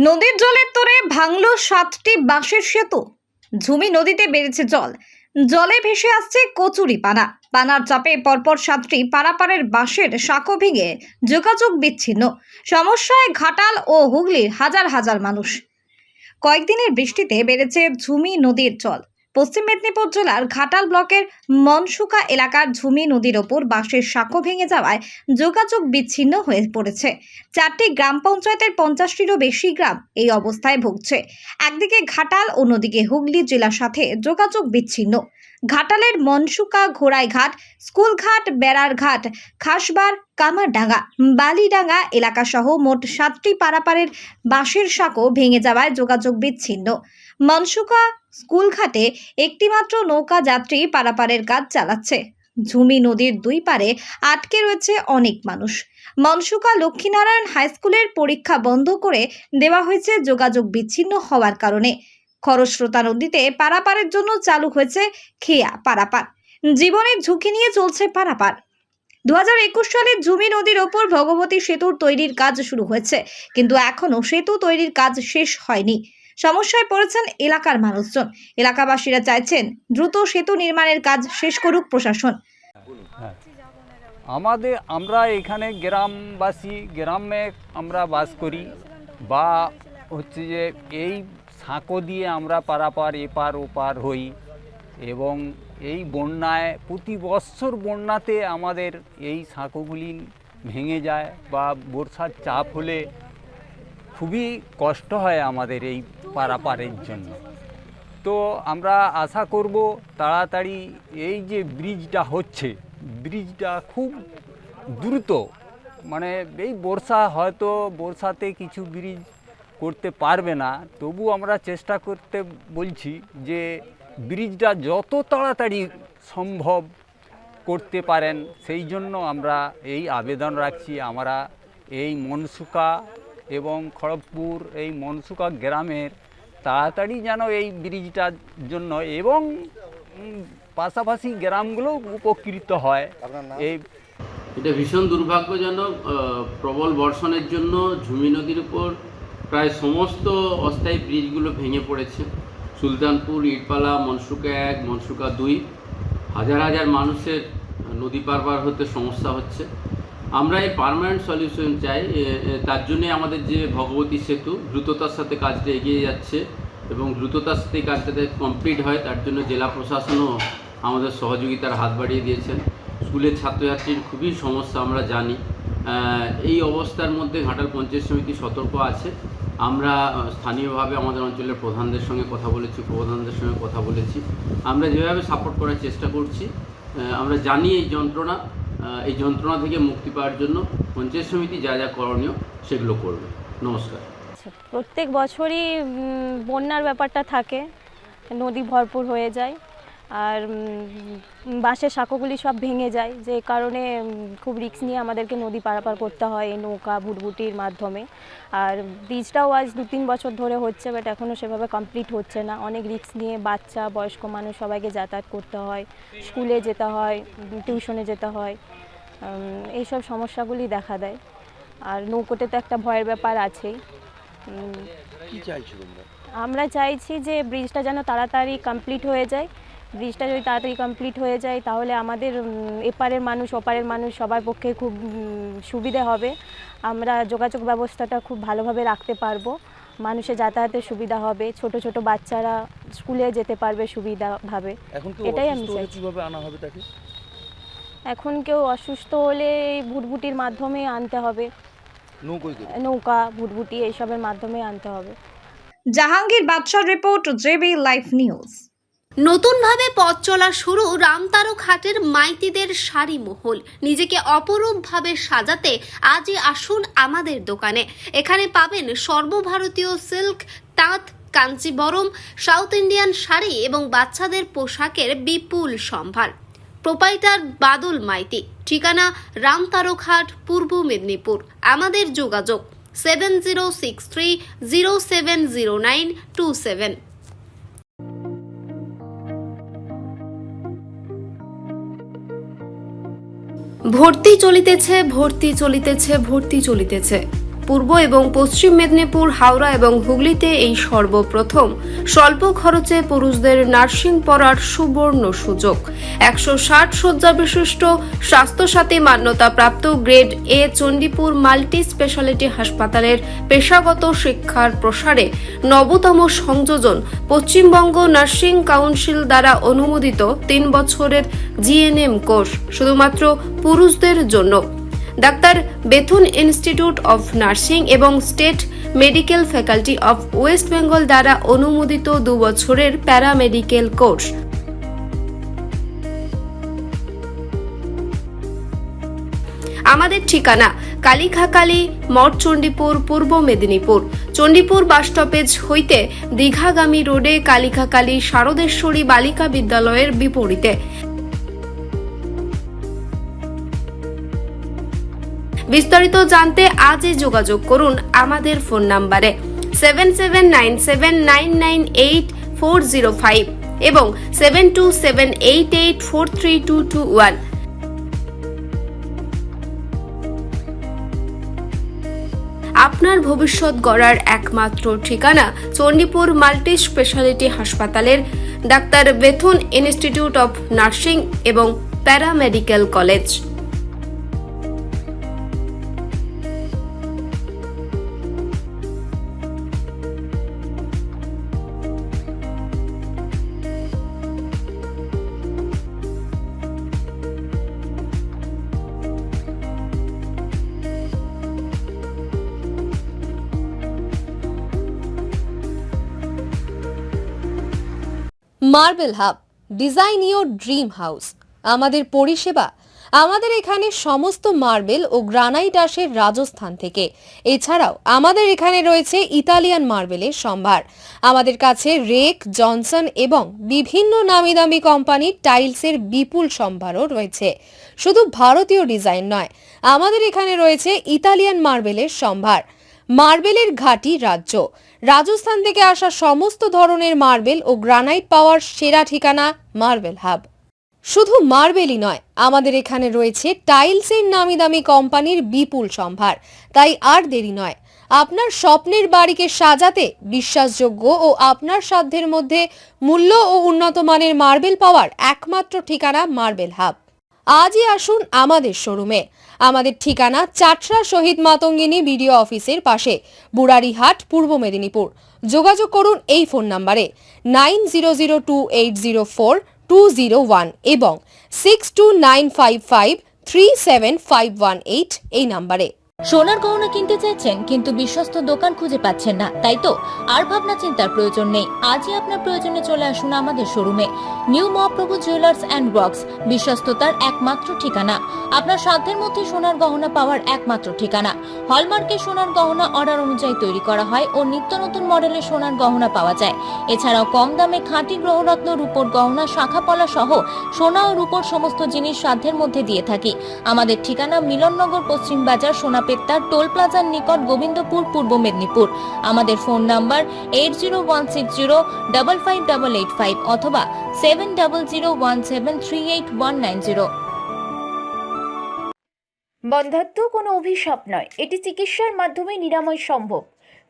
নদীর জলের তোড়ে ভাঙল 7টি বাঁশের সেতু। ঝুমি নদীতে বেড়েছে জল, জলে ভেসে আসছে কচুরিপানা। পানার চাপে পরপর 7টি পারাপারের বাঁশের সাঁকো ভেঙে যোগাযোগ বিচ্ছিন্ন। সমস্যায় ঘাটাল ও হুগলির হাজার হাজার মানুষ। কয়েকদিনের বৃষ্টিতে বেড়েছে ঝুমি নদীর জল। পশ্চিম মেদিনীপুর জেলার ঘাটাল ব্লকের মনসুকা এলাকার ঝুমি নদীর ওপর বাঁশের সাঁকো ভেঙে যাওয়ায় যোগাযোগ বিচ্ছিন্ন হয়ে পড়েছে। 4টি গ্রাম পঞ্চায়েতের 50টিরও বেশি গ্রাম এই অবস্থায় ভুগছে। একদিকে ঘাটাল, অন্যদিকে হুগলি জেলার সাথে যোগাযোগ বিচ্ছিন্ন। ঘাটালের মনসুকা, ঘোড়াইঘাট, স্কুলঘাট, বেড়ারঘাট, খাসবার, কামারডাঙ্গা, বালিডাঙ্গা এলাকাসহ মোট 7টি পারাপারের বাঁশের সাঁকো ভেঙে যাওয়ায় যোগাযোগ বিচ্ছিন্ন। মনসুকা স্কুলঘাটে একটিমাত্র নৌকা যাত্রী পারাপারের কাজ চালাচ্ছে। ঝুমি নদীর দুই পারে আটকে রয়েছে অনেক মানুষ। মনসুকা লক্ষ্মীনারায়ণ হাই স্কুলের পরীক্ষা বন্ধ করে দেওয়া হয়েছে যোগাযোগ বিচ্ছিন্ন হওয়ার কারণে। খরস্রোতা নদীতে পারাপারের জন্য চালু হয়েছে খেয়া পারাপার। জীবনের ঝুঁকি নিয়ে চলছে পারাপার। 2021 সালে ঝুমি নদীর ওপর ভগবতী সেতুর তৈরির কাজ শুরু হয়েছে, কিন্তু এখনো সেতু তৈরির কাজ শেষ হয়নি। সমস্যায় পড়েছেন এলাকার মানুষজন। এলাকাবাসীরা চাইছেন দ্রুত সেতু নির্মাণের কাজ শেষ করুক প্রশাসন। আমরা এখানে গ্রামবাসী, গ্রামে আমরা বাস করি, বা হচ্ছে যে এই সাঁকো দিয়ে আমরা পারাপার এপার ওপার হই, এবং এই বন্যায় প্রতি বৎসর বন্যাতে আমাদের এই সাঁকোগুলি ভেঙে যায়, বা বর্ষার চাপ হলে খুবই কষ্ট হয় আমাদের এই পারাপারের জন্য। তো আমরা আশা করব তাড়াতাড়ি এই যে ব্রিজটা হচ্ছে, ব্রিজটা খুব দ্রুত, মানে এই বর্ষাতে কিছু ব্রিজ করতে পারবে না, তবু আমরা চেষ্টা করতে বলছি যে ব্রিজটা যত তাড়াতাড়ি সম্ভব করতে পারেন, সেই জন্য আমরা এই আবেদন রাখছি। আমরা এই মনসুকা এবং খড়গপুর এই মনসুকা গ্রামের তাড়াতাড়ি যেন এই ব্রিজটার জন্য, এবং পাশাপাশি গ্রামগুলো উপকৃত হয়। এটা ভীষণ দুর্ভাগ্যজনক। প্রবল বর্ষণের জন্য ঝুমি নদীর উপর প্রায় সমস্ত অস্থায়ী ব্রিজগুলো ভেঙে পড়েছে। সুলতানপুর, ইটপালা, মনসুকা 1, মনসুকা 2, হাজার হাজার মানুষের নদী পারাপার হতে সমস্যা হচ্ছে। আমরা এই পার্মানেন্ট সলিউশন চাই। তার জন্যে আমাদের যে ভগবতী সেতু দ্রুততার সাথে কাজটা এগিয়ে যাচ্ছে, এবং দ্রুততার সাথে কাজটা কমপ্লিট হয়, তার জন্য জেলা প্রশাসনও আমাদের সহযোগিতার হাত বাড়িয়ে দিয়েছেন। স্কুলের ছাত্রছাত্রীর খুবই সমস্যা আমরা জানি। এই অবস্থার মধ্যে ঘাটাল পঞ্চায়েত সমিতি সতর্ক আছে। আমরা স্থানীয়ভাবে আমাদের অঞ্চলের প্রধানদের সঙ্গে কথা বলেছি, উপপ্রধানদের সঙ্গে কথা বলেছি। আমরা যেভাবে সাপোর্ট করার চেষ্টা করছি, আমরা জানি এই যন্ত্রণা থেকে মুক্তি পাওয়ার জন্য পঞ্চায়েত সমিতি যা যা করণীয় সেগুলো করবে। নমস্কার। প্রত্যেক বছরই বন্যার ব্যাপারটা থাকে, নদী ভরপুর হয়ে যায়, আর বাঁশের সাঁকোগুলি সব ভেঙে যায়, যে কারণে খুব রিস্ক নিয়ে আমাদেরকে নদী পারাপার করতে হয় এই নৌকা ভুটভুটির মাধ্যমে। আর ব্রিজটাও আজ 2-3 বছর ধরে হচ্ছে, বাট এখনও সেভাবে কমপ্লিট হচ্ছে না। অনেক রিস্ক নিয়ে বাচ্চা, বয়স্ক মানুষ সবাইকে যাতায়াত করতে হয়, স্কুলে যেতে হয়, টিউশনে যেতে হয়, এইসব সমস্যাগুলি দেখা দেয়। আর নৌকোতে তো একটা ভয়ের ব্যাপার আছেই। আমরা চাইছি যে ব্রিজটা যেন তাড়াতাড়ি কমপ্লিট হয়ে যায়। ব্রিজটা যদি তাড়াতাড়ি কমপ্লিট হয়ে যায়, তাহলে আমাদের এপারের মানুষ ওপারের মানুষ সবার পক্ষে খুব সুবিধে হবে। আমরা যোগাযোগ ব্যবস্থাটা খুব ভালোভাবে রাখতে পারবো, মানুষের যাতায়াতের সুবিধা হবে, ছোট ছোট বাচ্চারা স্কুলে যেতে পারবে সুবিধাভাবে। এটাই আমি চাইছি। এখন কেউ অসুস্থ হলে এই ভুটভুটির মাধ্যমে আনতে হবে, নৌকা ভুটভুটি এইসবের মাধ্যমে আনতে হবে। জাহাঙ্গীর বাদশার রিপোর্ট, জেবি লাইভ নিউজ। নতুনভাবে পথ চলা শুরু রামতারক হাটের মাইতিদের শাড়ি মহল। নিজেকে অপরূপভাবে সাজাতে আজই আসুন আমাদের দোকানে। এখানে পাবেন সর্বভারতীয় সিল্ক, তাঁত, কাঞ্চিবরম, সাউথ ইন্ডিয়ান শাড়ি এবং বাচ্চাদের পোশাকের বিপুল সম্ভার। প্রোপাইটার বাদল মাইতি, ঠিকানা রামতারক হাট, পূর্ব মেদিনীপুর। আমাদের যোগাযোগ 7063070927। ভর্তি চলিতেছে পূর্ব এবং পশ্চিম মেদিনীপুর, হাওড়া এবং হুগলিতে এই সর্বপ্রথম স্বল্প খরচে পুরুষদের নার্সিং পড়ার সুবর্ণ সুযোগ। 160 শয্যা বিশিষ্ট স্বাস্থ্যসাথী মান্যতাপ্রাপ্ত grade A Chandipur multi speciality হাসপাতালের পেশাগত শিক্ষার প্রসারে নবতম সংযোজন পশ্চিমবঙ্গ নার্সিং কাউন্সিল দ্বারা অনুমোদিত 3 বছরের জিএনএম কোর্স শুধুমাত্র পুরুষদের জন্য। ডাক্তার বেথুন ইনস্টিটিউট অফ নার্সিং এবং state medical faculty of West Bengal দ্বারা অনুমোদিত 2 বছরের প্যারামেডিকেল কোর্স। আমাদের ঠিকানা কালিখাকালী মঠ, চণ্ডীপুর, পূর্ব মেদিনীপুর। চণ্ডীপুর বাস স্টপেজ হইতে দীঘাগামী রোডে কালিখাকালী শারদেশ্বরী বালিকা বিদ্যালয়ের বিপরীতে। বিস্তারিত জানতে আজই যোগাযোগ করুন আমাদের ফোন নাম্বারে 7797998405 এবং 7278843221। আপনার ভবিষ্যৎ গড়ার একমাত্র ঠিকানা চণ্ডীপুর মাল্টি স্পেশালিটি হাসপাতালের ডাক্তার বেথুন ইনস্টিটিউট অফ নার্সিং এবং paramedical college. Marble hub, design your dream house. আমাদের পরিষেবা, আমাদের এখানে সমস্ত মার্বেল ও গ্রানাইট আসে রাজস্থান থেকে। এছাড়াও আমাদের এখানে রয়েছে ইতালিয়ান মার্বেলের সম্ভার। আমাদের কাছে রেক, জনসন এবং বিভিন্ন নামি দামি কোম্পানির টাইলসের বিপুল সম্ভারও রয়েছে। শুধু ভারতীয় ডিজাইন নয়, আমাদের এখানে রয়েছে ইতালিয়ান মার্বেলের সম্ভার। মার্বেলের ঘাঁটি রাজ্য, রাজস্থান থেকে আসা সমস্ত ধরনের মার্বেল ও গ্রানাইট পাওয়ার সেরা ঠিকানা মার্বেল হাব। শুধু মার্বেলই নয়, আমাদের এখানে রয়েছে টাইলসের নামি দামি কোম্পানির বিপুল সম্ভার। তাই আর দেরি নয়, আপনার স্বপ্নের বাড়িকে সাজাতে বিশ্বাসযোগ্য ও আপনার সাধ্যের মধ্যে মূল্য ও উন্নত মানের মার্বেল পাওয়ার একমাত্র ঠিকানা মার্বেল হাব। আজই আসুন আমাদের শোরুমে। আমাদের ঠিকানা চাটরা শহীদ মাতঙ্গিনী বিডিও অফিসের পাশে, বুড়ারিহাট, পূর্ব মেদিনীপুর। যোগাযোগ করুন এই ফোন নাম্বারে 9002804201 এবং 6295537518 এই নাম্বারে। সোনার গহনা কিনতে চাইছেন কিন্তু বিশ্বস্ত দোকান খুঁজে পাচ্ছেন না, তাই তো আর ভাবনা চিন্তার প্রয়োজন নেই। আজই আপনার প্রয়োজনে চলে আসুন আমাদের শোরুমে। New Mahaprabhu jewellers and works, বিশ্বস্ততার একমাত্র ঠিকানা। আপনার সাধ্যের মধ্যে সোনার গহনা পাওয়ার একমাত্র ঠিকানা। হলমার্কের সোনার গহনা অর্ডার অনুযায়ী তৈরি করা হয় ও নিত্য নতুন মডেলের সোনার গহনা পাওয়া যায়। এছাড়াও কম দামে খাঁটি গ্রহরত্ন, রূপোর গহনা, শাখাপলা সহ সোনা ও রূপোর সমস্ত জিনিস সাধ্যের মধ্যে দিয়ে থাকি। আমাদের ঠিকানা মিলননগর, পশ্চিম বাজার, সোনা পেত্তার টোল প্লাজার নিকট, গোবিন্দপুর, পূর্ব মেদিনীপুর। আমাদের ফোন নাম্বার 8016055885 অথবা 7001738190। বন্ধ্যাত্ব কোনো অভিশাপ নয়, এটি চিকিৎসার মাধ্যমে নিরাময় সম্ভব।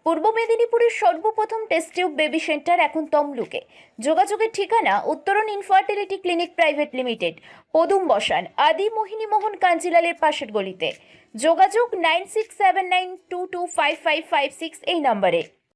পূর্ব মেদিনীপুরের সর্বপ্রথম টেস্ট টিউব বেবি সেন্টার এখন তমলুকে। যোগাযোগের ঠিকানা উত্তরণ ইনফার্টিলিটি ক্লিনিক প্রাইভেট লিমিটেড, পদুম বসান, আদি মোহিনী মোহন কাঞ্জিলালের পাশের গলিতে। যোগাযোগ 9679225556 এই নম্বরে।